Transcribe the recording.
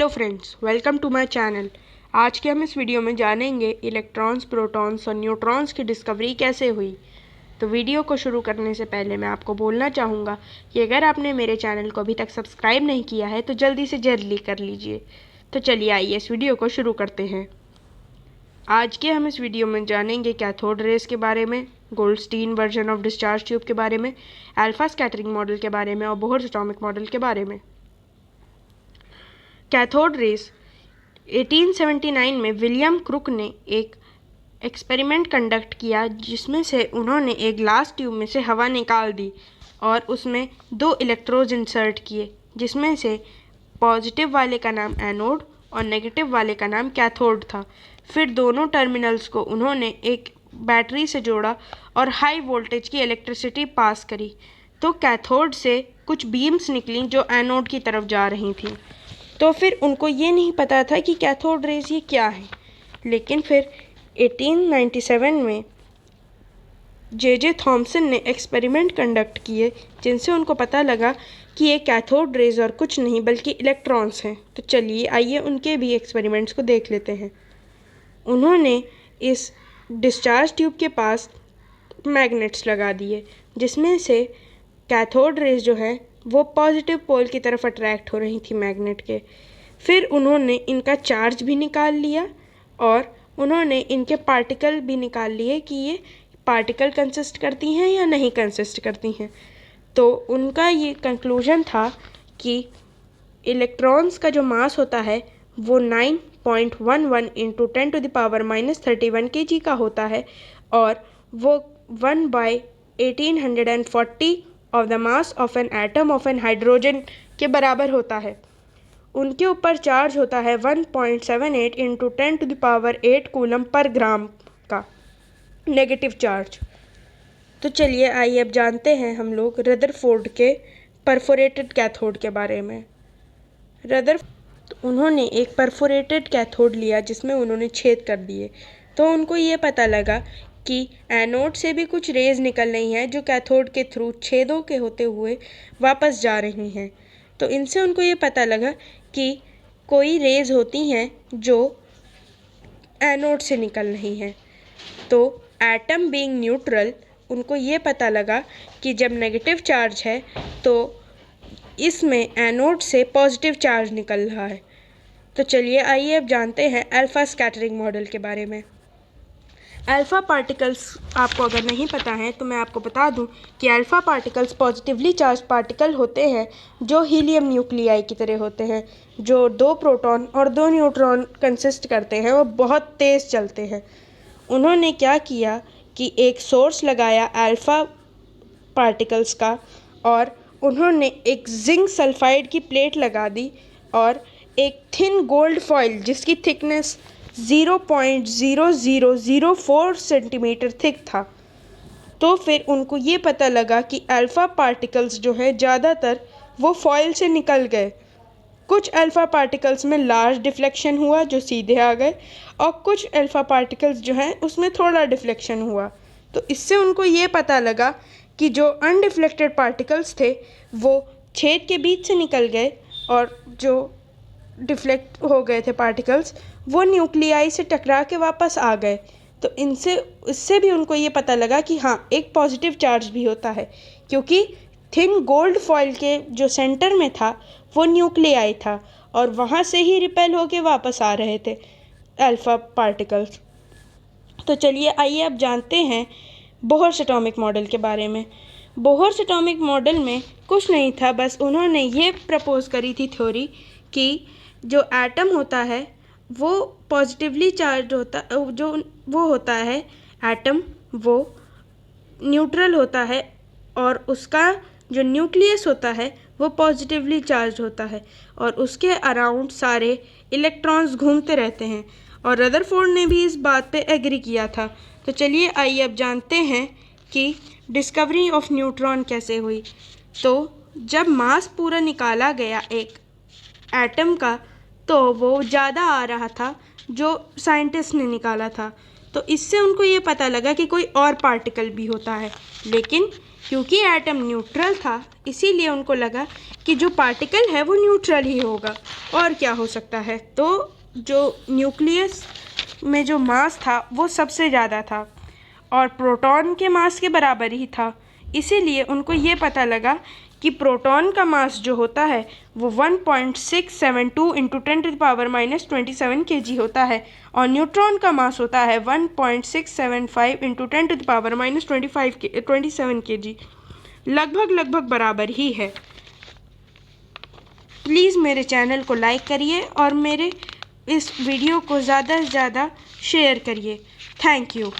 Hello friends, welcome to my channel. आज के हम इस वीडियो में जानेंगे इलेक्ट्रॉन्स, प्रोटॉन्स और न्यूट्रॉन्स की डिस्कवरी कैसे हुई। तो वीडियो को शुरू करने से पहले मैं आपको बोलना चाहूँगा कि अगर आपने मेरे चैनल को अभी तक सब्सक्राइब नहीं किया है तो जल्दी कर लीजिए। तो चलिए आइए इस वीडियो को शुरू करते हैं। आज के हम इस वीडियो में जानेंगे कैथोड रेस के बारे में, Goldstein version of discharge tube के बारे में, अल्फा स्कैटरिंग मॉडल के बारे में और बोहर एटॉमिक मॉडल के बारे में। कैथोड रेस 1879 में विलियम क्रुक ने एक एक्सपेरिमेंट कंडक्ट किया जिसमें से उन्होंने एक ग्लास ट्यूब में से हवा निकाल दी और उसमें दो इलेक्ट्रोड इंसर्ट किए, जिसमें से पॉजिटिव वाले का नाम एनोड और नेगेटिव वाले का नाम कैथोड था। फिर दोनों टर्मिनल्स को उन्होंने एक बैटरी से जोड़ा और हाई वोल्टेज की इलेक्ट्रिसिटी पास करी, तो कैथोड से कुछ बीम्स निकली जो एनोड की तरफ जा रही थी। तो फिर उनको ये नहीं पता था कि कैथोड रेस ये क्या है, लेकिन फिर 1897 में जे थॉमसन ने एक्सपेरिमेंट कंडक्ट किए जिनसे उनको पता लगा कि ये कैथोड रेस और कुछ नहीं बल्कि इलेक्ट्रॉन्स हैं। तो चलिए आइए उनके भी एक्सपेरिमेंट्स को देख लेते हैं। उन्होंने इस डिस्चार्ज ट्यूब के पास मैग्नेट्स लगा दिए जिसमें से कैथोड रेस जो है वो पॉजिटिव पोल की तरफ अट्रैक्ट हो रही थी मैग्नेट के। फिर उन्होंने इनका चार्ज भी निकाल लिया और उन्होंने इनके पार्टिकल भी निकाल लिए कि ये पार्टिकल कंसिस्ट करती हैं या नहीं कंसिस्ट करती हैं। तो उनका ये कंक्लूजन था कि इलेक्ट्रॉन्स का जो मास होता है वो 9.11 इंटू 10⁻⁻31 kg का होता है और वो 1/1840 of the mass of an atom of an hydrogen के बराबर होता है। उनके ऊपर चार्ज होता है 1.78 इंटू 10⁸ कूलम पर ग्राम का नेगेटिव चार्ज। तो चलिए आइए अब जानते हैं हम लोग रदरफोर्ड के परफोरेटेड कैथोड के बारे में। उन्होंने एक परफोरेटेड कैथोड लिया जिसमें उन्होंने छेद कर दिए, तो उनको ये पता लगा कि एनोड से भी कुछ रेज निकल रही हैं जो कैथोड के थ्रू छेदों के होते हुए वापस जा रही हैं। तो इनसे उनको ये पता लगा कि कोई रेज होती हैं जो एनोड से निकल रही हैं। तो एटम बीइंग न्यूट्रल, उनको ये पता लगा कि जब नेगेटिव चार्ज है तो इसमें एनोड से पॉजिटिव चार्ज निकल रहा है। तो चलिए आइए अब जानते हैं अल्फा स्कैटरिंग मॉडल के बारे में। अल्फ़ा पार्टिकल्स आपको अगर नहीं पता है तो मैं आपको बता दूं कि alpha particles positively charge particle होते हैं जो हीलियम न्यूक्लियाई की तरह होते हैं, जो 2 प्रोटॉन और 2 न्यूट्रॉन कंसिस्ट करते हैं। वो बहुत तेज़ चलते हैं। उन्होंने क्या किया कि एक सोर्स लगाया अल्फ़ा पार्टिकल्स का और उन्होंने एक जिंक सल्फाइड की प्लेट लगा दी और एक थिन गोल्ड फॉइल जिसकी थिकनेस 0.0004 सेंटीमीटर थिक था। तो फिर उनको ये पता लगा कि अल्फ़ा पार्टिकल्स जो है ज़्यादातर वो फॉइल से निकल गए। कुछ अल्फ़ा पार्टिकल्स में लार्ज डिफ्लेक्शन हुआ जो सीधे आ गए और कुछ अल्फ़ा पार्टिकल्स जो हैं उसमें थोड़ा डिफ्लेक्शन हुआ। तो इससे उनको ये पता लगा कि जो अनडिफ्लेक्टेड पार्टिकल्स थे वो छेद के बीच से निकल गए और जो डिफ्लेक्ट हो गए थे पार्टिकल्स वो न्यूक्लियाई से टकरा के वापस आ गए। तो इससे भी उनको ये पता लगा कि हाँ, एक पॉजिटिव चार्ज भी होता है, क्योंकि थिन गोल्ड फॉइल के जो सेंटर में था वो न्यूक्लियाई था और वहाँ से ही रिपेल होके वापस आ रहे थे अल्फ़ा पार्टिकल्स। तो चलिए आइए अब जानते हैं बोहर एटॉमिक मॉडल के बारे में। बोहर एटॉमिक मॉडल में कुछ नहीं था, बस उन्होंने ये प्रपोज करी थी थ्योरी कि जो एटम होता है वो पॉजिटिवली चार्ज होता, जो वो होता है एटम वो न्यूट्रल होता है और उसका जो न्यूक्लियस होता है वो पॉजिटिवली चार्ज होता है और उसके अराउंड सारे इलेक्ट्रॉन्स घूमते रहते हैं। और रदरफोर्ड ने भी इस बात पे एग्री किया था। तो चलिए आइए अब जानते हैं कि डिस्कवरी ऑफ न्यूट्रॉन कैसे हुई। तो जब मास पूरा निकाला गया एक एटम का तो वो ज़्यादा आ रहा था जो साइंटिस्ट ने निकाला था। तो इससे उनको ये पता लगा कि कोई और पार्टिकल भी होता है, लेकिन क्योंकि एटम न्यूट्रल था इसीलिए उनको लगा कि जो पार्टिकल है वो न्यूट्रल ही होगा, और क्या हो सकता है। तो जो न्यूक्लियस में जो मास था वो सबसे ज़्यादा था और प्रोटॉन के मास के बराबर ही था, इसीलिए उनको ये पता लगा कि प्रोटॉन का मास जो होता है वो 1.672 इंटू 10⁻⁻27 kg होता है और न्यूट्रॉन का मास होता है 1.675 इंटू 10⁻⁻27 kg। लगभग बराबर ही है। प्लीज़ मेरे चैनल को लाइक करिए और मेरे इस वीडियो को ज़्यादा से ज़्यादा शेयर करिए। Thank you.